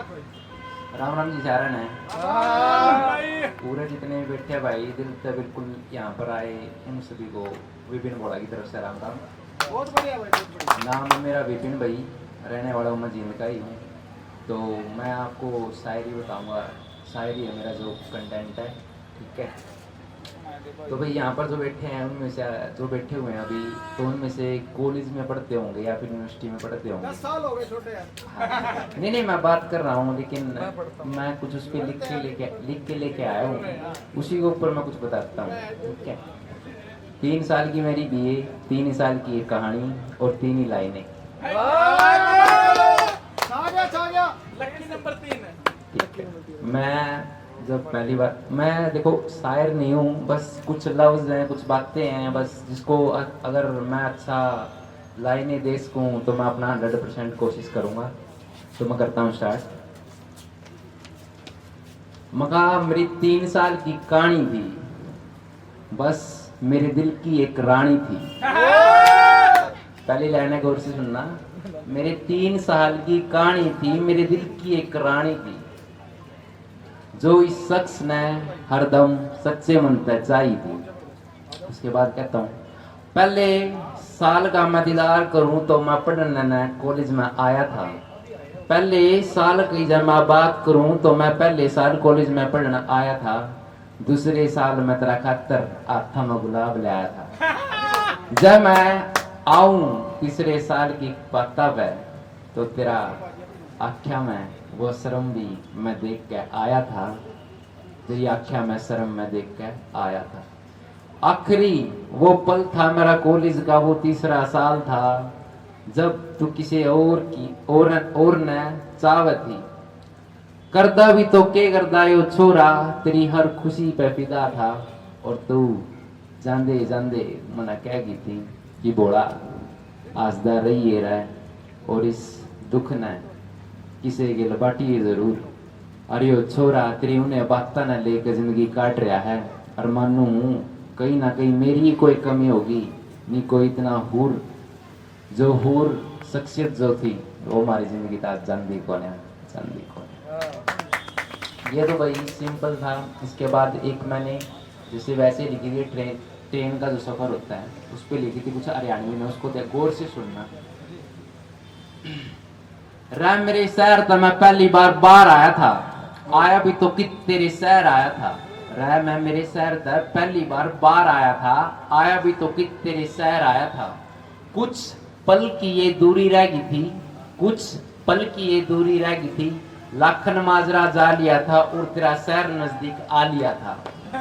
राम राम जी सारण है। पूरे जितने बैठे भाई दिल से बिल्कुल यहाँ पर आए उन सभी को विपिन बोला की तरफ से राम राम। बहुत बढ़िया भाई, बहुत बढ़िया। नाम है मेरा विपिन भाई, रहने वाला हूँ मैं जींद का ही हूँ। तो मैं आपको शायरी बताऊँगा। शायरी है मेरा जो कंटेंट है, ठीक है। तो भाई यहाँ पर जो बैठे हैं उनमें से जो बैठे हुए हैं अभी, तो उनमें से कॉलेज में पढ़ते होंगे या फिर यूनिवर्सिटी में पढ़ते होंगे। 10 साल हो गए छोटे यार। हाँ। नहीं मैं बात कर रहा हूँ, लेकिन मैं कुछ उस पर लिख के लेके आया हूँ, उसी के ऊपर मैं कुछ बताता हूँ, ठीक है। 3 साल की मेरी बीए, 3 साल की एक कहानी और 3 ही लाइनें। लकी नंबर 3 है। ठीक है। मैं जब पहली बार, मैं देखो शायर नहीं हूँ, बस कुछ लफ्ज़ हैं, कुछ बातें हैं, बस जिसको अगर मैं अच्छा लाइनें दे सकूँ तो मैं अपना 100% कोशिश करूँगा। तो मैं करता हूँ स्टार्ट। मगा मेरी 3 साल की कहानी थी, बस मेरे दिल की एक रानी थी। पहली लाइन गौर से सुनना। मेरे 3 साल की कहानी थी, मेरे दिल की एक रानी थी, जो इस शख्स ने हरदम सच्चे मन पे चाही थी। उसके बाद कहता हूँ, पहले साल का मैं दिलार करूँ तो मैं पढ़ने कॉलेज में आया था। पहले साल की जब मैं बात करूँ तो मैं पहले साल कॉलेज में पढ़ने आया था। दूसरे साल में तेरा खातर हाथा में गुलाब लाया था। जब मैं आऊँ तीसरे साल की पत्ता पे तो तेरा आख्या में वो शर्म भी मैं देख के आया था। तेरी आख्या में शर्म मैं देख के आया था। आखिरी वो पल था मेरा कॉलेज का, वो तीसरा साल था जब तू किसी और की और ने चाहत थी। करदा भी तो के करदा यो छोरा, तेरी हर खुशी पे फिदा था। और तू जांदे जांदे मना कह गई थी कि बोला आसदा रही है रह, और इस दुख ने किसे के लपाटी जरूर। अरे यो छोरा तेरी उन्हें बाता न लेकर जिंदगी काट रहा है, और मानू कहीं ना कहीं मेरी कोई कमी होगी, नहीं कोई इतना हूर जो हूर शख्सियत जो थी वो हमारी जिंदगी था जानदी कौन है, जानदी कौन है। ये तो भाई सिंपल था। इसके बाद एक मैंने जैसे वैसे लिखी थी, ट्रेन का जो सफर होता है उस पर लिखी थी कुछ हरियाणवी में, उसको गौर से सुनना। रह मेरे शहर तो मैं पहली बार बाहर आया था, आया भी तो कित तेरे शहर आया था। रह मैं मेरे शहर तक पहली बार बाहर आया था, आया भी तो कित तेरे शहर आया था। कुछ पल की ये दूरी रह गई थी, कुछ पल की ये दूरी रह गई थी। लाखन माजरा जा लिया था और तेरा शहर नजदीक आ लिया था।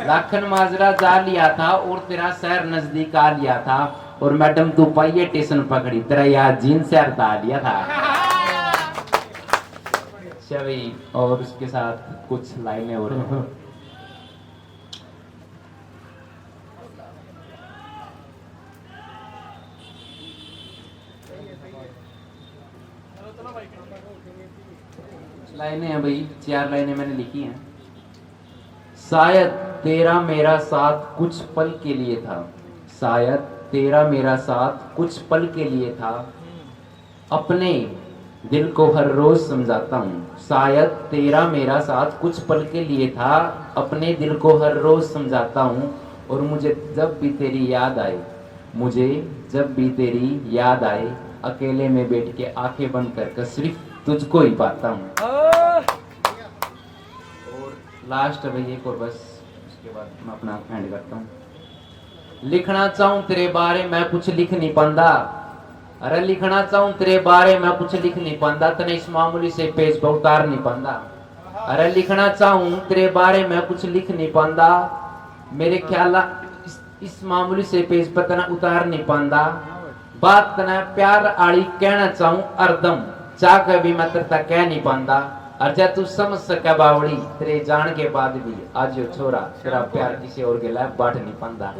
लाखन माजरा जा लिया था और तेरा शहर नजदीक आ लिया था। और मैडम तू पाइये स्टेशन पकड़ी, तेरा यार जीन शहर था आ लिया था। भाई और उसके साथ कुछ लाइनें और लाइनें हैं भाई, 4 लाइनें मैंने लिखी हैं। शायद तेरा मेरा साथ कुछ पल के लिए था, शायद तेरा मेरा साथ कुछ पल के लिए था। अपने दिल को हर रोज समझाता हूँ, शायद तेरा मेरा साथ कुछ पल के लिए था। अपने दिल को हर रोज समझाता हूँ, और मुझे जब भी तेरी याद आए, मुझे जब भी तेरी याद आए, अकेले में बैठ के आंखें बंद कर सिर्फ तुझको ही पाता हूँ। और लास्ट भाई एक और बस, उसके बाद मैं अपना एंड करता हूँ। लिखना चाहूँ तेरे बारे में कुछ लिख नहीं पांदा, अरे लिखना चाहूँ तेरे बारे में कुछ लिख नहीं पांदा, तने इस मामूली से पेज पर उतार नहीं पांदा। अरे लिखना चाहूँ तेरे बारे में कुछ लिख नहीं पांदा, मेरे ख्याल इस मामूली से पेज पर तना उतार नहीं पांदा। बात तना प्यार आड़ी कहना चाहूँ अरदम, चाह कर भी मैं तेरे कह नहीं पांदा। अर्जा तू समझ सका बावड़ी, तेरे जान के बाद भी आज यो छोरा तेरा प्यार किसी और के लायक बाट नहीं पांदा।